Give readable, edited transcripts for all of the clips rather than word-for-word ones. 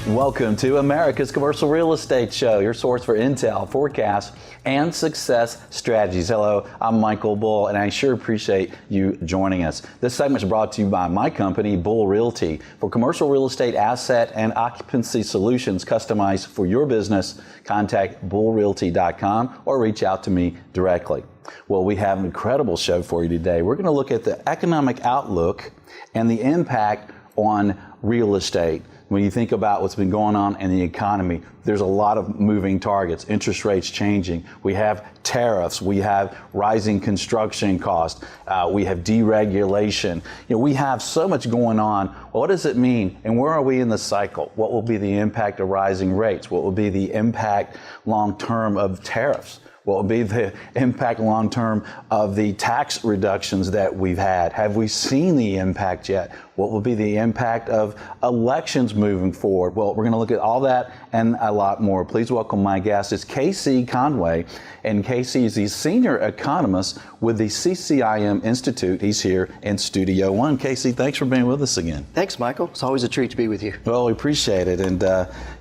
Welcome to America's Commercial Real Estate Show, your source for intel, forecasts, and success strategies. Hello, I'm Michael Bull, and I sure appreciate you joining us. This segment is brought to you by my company, Bull Realty, for commercial real estate asset and occupancy solutions customized for your business. Contact bullrealty.com or reach out to me directly. Well, we have an incredible show for you today. We're going to look at the economic outlook and the impact on real estate. When you think about what's been going on in the economy, there's a lot of moving targets, interest rates changing. We have tariffs, we have rising construction costs, we have deregulation. We have so much going on. What does it mean? And where are we in the cycle? What will be the impact of rising rates? What will be the impact long term of tariffs? What will be the impact long-term of the tax reductions that we've had? Have we seen the impact yet? What will be the impact of elections moving forward? Well, we're going to look at all that and a lot more. Please welcome my guest. It's Casey Conway, and Casey is the senior economist with the CCIM Institute. He's here in Studio One. Casey, thanks for being with us again. Thanks, Michael. It's always a treat to be with you. Well, we appreciate it. And,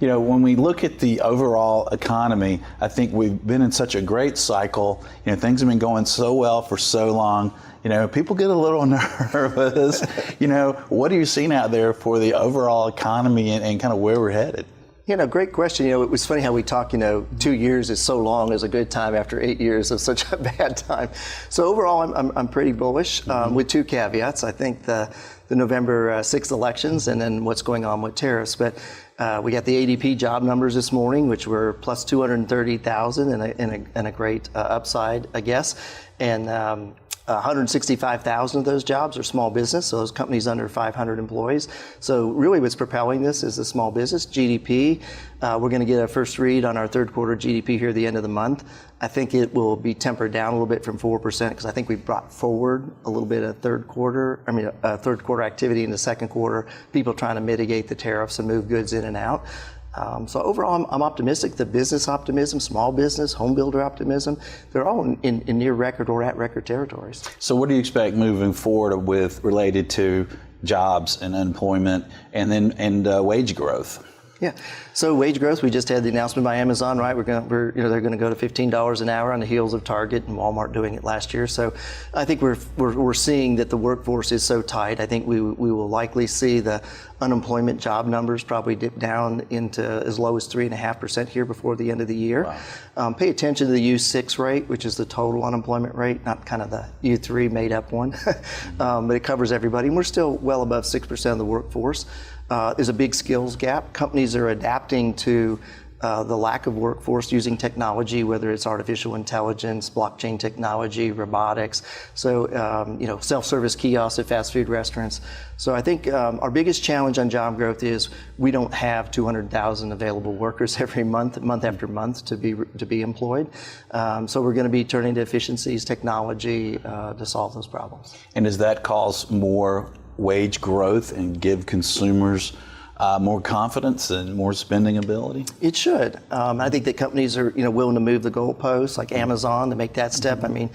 when we look at the overall economy, I think we've been in such a great cycle. Things have been going so well for so long. People get a little nervous. What are you seeing out there for the overall economy and kind of where we're headed? Great question. It was funny how we talk, 2 years is so long as a good time after 8 years of such a bad time. So overall, I'm pretty bullish with two caveats. I think the November 6th elections and then what's going on with tariffs. But we got the ADP job numbers this morning, which were plus 230,000 and a great upside, I guess. And 165,000 of those jobs are small business, so those companies under 500 employees. So really what's propelling this is the small business. GDP, we're going to get a first read on our third quarter GDP here at the end of the month. I think it will be tempered down a little bit from 4% because I think we brought forward a little bit of third quarter activity in the second quarter, people trying to mitigate the tariffs and move goods in and out. So overall, I'm optimistic. The business optimism, small business, home builder optimism, they're all in near record or at record territories. So what do you expect moving forward with related to jobs and unemployment and wage growth? Yeah. So wage growth, we just had the announcement by Amazon, right? They're going to go to $15 an hour on the heels of Target and Walmart doing it last year. So I think we're seeing that the workforce is so tight. I think we will likely see the unemployment job numbers probably dip down into as low as 3.5% here before the end of the year. Wow. Pay attention to the U6 rate, which is the total unemployment rate, not kind of the U3 made up one, but it covers everybody. And we're still well above 6% of the workforce. There's a big skills gap. Companies are adapting to the lack of workforce using technology, whether it's artificial intelligence, blockchain technology, robotics, so self-service kiosks at fast food restaurants. So I think our biggest challenge on job growth is we don't have 200,000 available workers every month after month to be employed. So we're going to be turning to efficiencies, technology to solve those problems. And does that cause more wage growth and give consumers more confidence and more spending ability? It should. I think that companies are willing to move the goalposts, like Amazon, to make that step. I mean,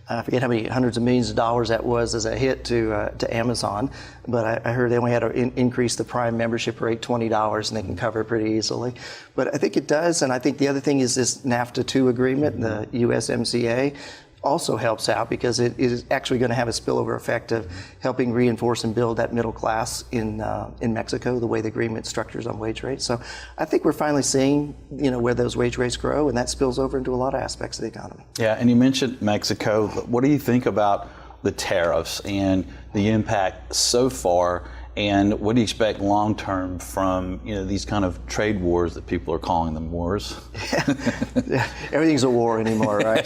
I forget how many hundreds of millions of dollars that was as a hit to Amazon, but I heard they only had to increase the Prime membership rate $20 and they can cover it pretty easily. But I think it does, and I think the other thing is this NAFTA 2 agreement, the USMCA, also helps out because it is actually going to have a spillover effect of helping reinforce and build that middle class in Mexico, the way the agreement structures on wage rates. So I think we're finally seeing, where those wage rates grow, and that spills over into a lot of aspects of the economy. Yeah, and you mentioned Mexico. What do you think about the tariffs and the impact so far? And what do you expect long term from these kind of trade wars that people are calling them wars? Yeah, everything's a war anymore, right?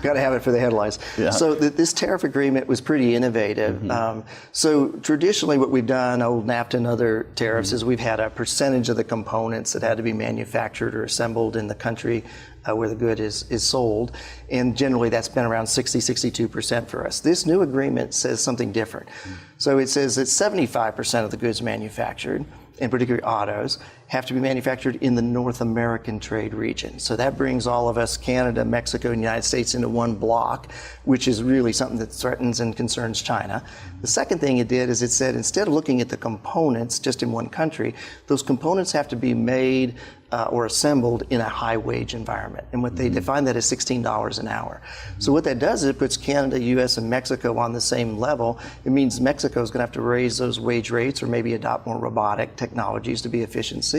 Got to have it for the headlines. Yeah. So this tariff agreement was pretty innovative. Mm-hmm. So traditionally, what we've done, old NAFTA and other tariffs, is we've had a percentage of the components that had to be manufactured or assembled in the country where the good is sold, and generally that's been around 62% for us. This new agreement says something different. So it says that 75% of the goods manufactured, in particular autos, have to be manufactured in the North American trade region. So that brings all of us, Canada, Mexico, and the United States, into one block, which is really something that threatens and concerns China. The second thing it did is it said, instead of looking at the components just in one country, those components have to be made or assembled in a high wage environment. And what they define that as $16 an hour. So what that does is it puts Canada, US, and Mexico on the same level. It means Mexico is going to have to raise those wage rates or maybe adopt more robotic technologies to be efficient.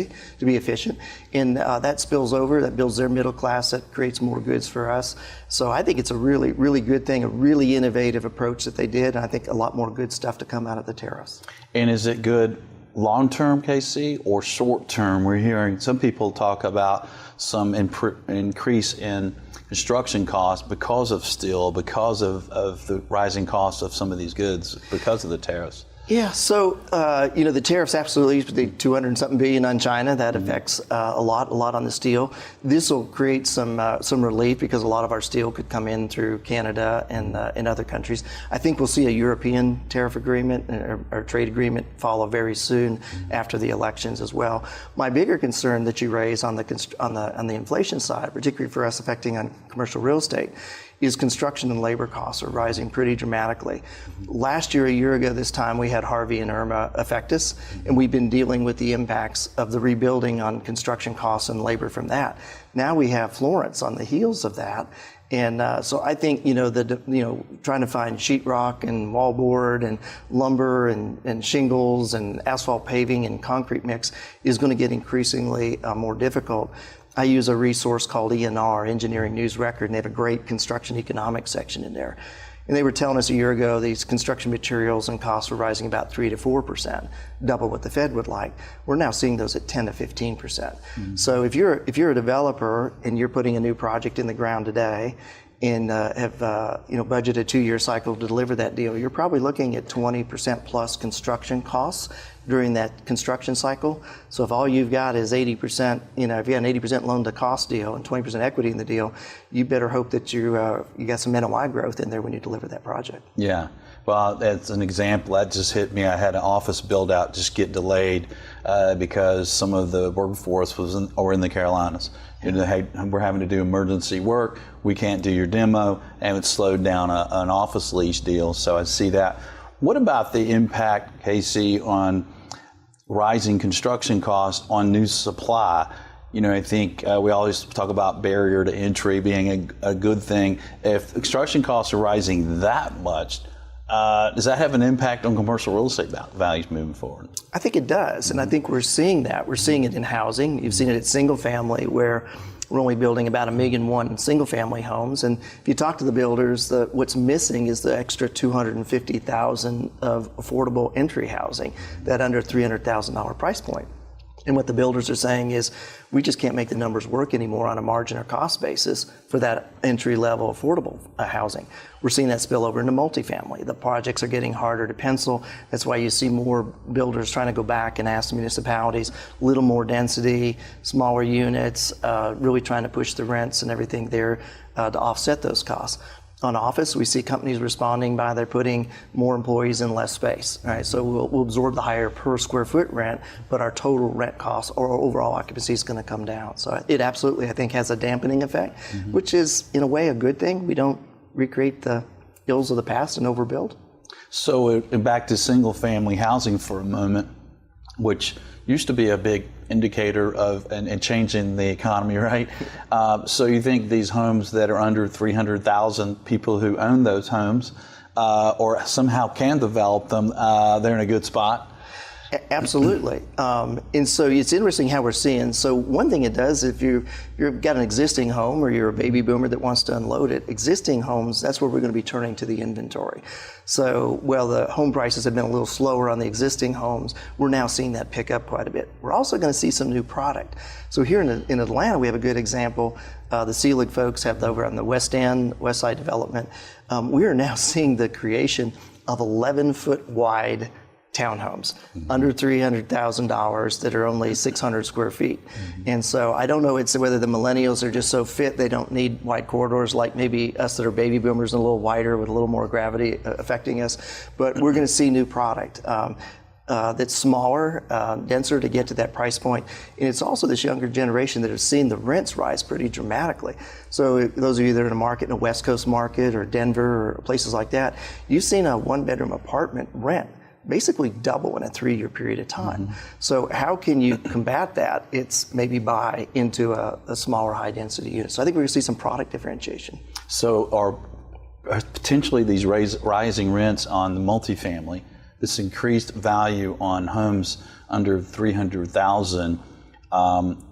And that spills over, that builds their middle class, that creates more goods for us. So I think it's a really, really good thing, a really innovative approach that they did. And I think a lot more good stuff to come out of the tariffs. And is it good long-term, KC, or short-term? We're hearing some people talk about some increase in construction costs because of steel, because of the rising costs of some of these goods, because of the tariffs. Yeah, so the tariffs absolutely, the 200 and something billion on China, that affects a lot on the steel. This will create some relief because a lot of our steel could come in through Canada and other countries. I think we'll see a European tariff agreement or trade agreement follow very soon after the elections as well. My bigger concern that you raise on the inflation side, particularly for us affecting on commercial real estate, is construction and labor costs are rising pretty dramatically. Last year, a year ago this time, we had Harvey and Irma affect us, and we've been dealing with the impacts of the rebuilding on construction costs and labor from that. Now we have Florence on the heels of that. And so I think, trying to find sheetrock and wallboard and lumber and shingles and asphalt paving and concrete mix is going to get increasingly more difficult. I use a resource called ENR, Engineering News Record, and they have a great construction economics section in there. And they were telling us a year ago these construction materials and costs were rising about 3 to 4%, double what the Fed would like. We're now seeing those at 10 to 15%. Mm-hmm. So if you're a developer and you're putting a new project in the ground today and have budgeted a 2-year cycle to deliver that deal, you're probably looking at 20% plus construction costs during that construction cycle. So if all you've got is 80%, if you got an 80% loan to cost deal and 20% equity in the deal, you better hope that you got some NOI growth in there when you deliver that project. Yeah, well, that's an example that just hit me. I had an office build out just get delayed because some of the workforce was in the Carolinas. Hey, we're having to do emergency work. We can't do your demo, and it slowed down an office lease deal. So I see that. What about the impact, KC, on rising construction costs on new supply? I think we always talk about barrier to entry being a good thing. If construction costs are rising that much, does that have an impact on commercial real estate values moving forward? I think it does, and I think we're seeing that. We're seeing it in housing. You've seen it at single family, where we're only building about 1.1 million single-family homes, and if you talk to the builders, what's missing is the extra $250,000 of affordable entry housing, that under $300,000 price point. And what the builders are saying is, we just can't make the numbers work anymore on a margin or cost basis for that entry-level affordable housing. We're seeing that spill over into multifamily. The projects are getting harder to pencil. That's why you see more builders trying to go back and ask the municipalities a little more density, smaller units, really trying to push the rents and everything there to offset those costs. On office, we see companies responding by they're putting more employees in less space. Right? So we'll absorb the higher per square foot rent, but our total rent costs or overall occupancy is going to come down. So it absolutely, I think, has a dampening effect, which is in a way a good thing. We don't recreate the ills of the past and overbuild. So back to single family housing for a moment, which used to be a big indicator of and changing the economy, right? So you think these homes that are under 300,000, people who own those homes or somehow can develop them, they're in a good spot? Absolutely. And so it's interesting how we're seeing. So one thing it does, if you've got an existing home or you're a baby boomer that wants to unload it, existing homes, that's where we're going to be turning to the inventory. So while the home prices have been a little slower on the existing homes, we're now seeing that pick up quite a bit. We're also going to see some new product. So here in Atlanta, we have a good example. The Selig folks have over on the West End, West Side development. We are now seeing the creation of 11-foot wide townhomes under $300,000 that are only 600 square feet. And so I don't know whether the millennials are just so fit they don't need wide corridors like maybe us that are baby boomers and a little wider with a little more gravity affecting us, but we're going to see new product. that's smaller, denser to get to that price point. And it's also this younger generation that have seen the rents rise pretty dramatically. So those of you that are in a market, in a West Coast market or Denver or places like that, you've seen a one-bedroom apartment rent basically double in a 3-year period of time. So how can you combat that? It's maybe buy into a smaller high-density unit. So I think we're going to see some product differentiation. So are potentially these rising rents on the multifamily, this increased value on homes under $300,000,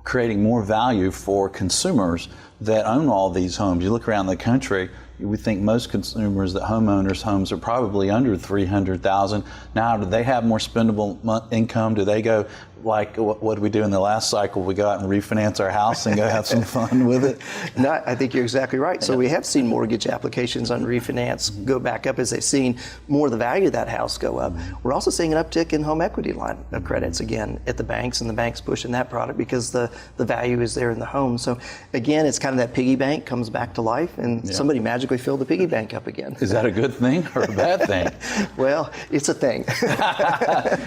creating more value for consumers that own all these homes? You look around the country, we think most consumers, that homeowners' homes are probably under $300,000. Now, do they have more spendable income? Do they go like what did we do in the last cycle? We go out and refinance our house and go have some fun with it? No, I think you're exactly right. So we have seen mortgage applications on refinance go back up as they've seen more of the value of that house go up. We're also seeing an uptick in home equity line of credits again at the banks, and the banks pushing that product because the value is there in the home. So again, it's kind of that piggy bank comes back to life, and somebody magically filled the piggy bank up again. Is that a good thing or a bad thing? Well, it's a thing.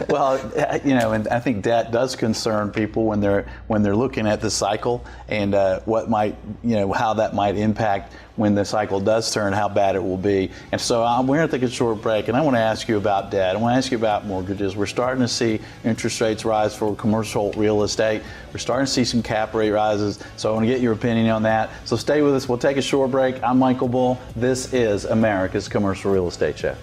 Well, and I think debt does concern people when they're looking at the cycle and what might, how that might impact when the cycle does turn, how bad it will be. And so we're going to take a short break, and I want to ask you about debt. I want to ask you about mortgages. We're starting to see interest rates rise for commercial real estate. We're starting to see some cap rate rises, so I want to get your opinion on that. So stay with us. We'll take a short break. I'm Michael Bull. This is America's Commercial Real Estate Show.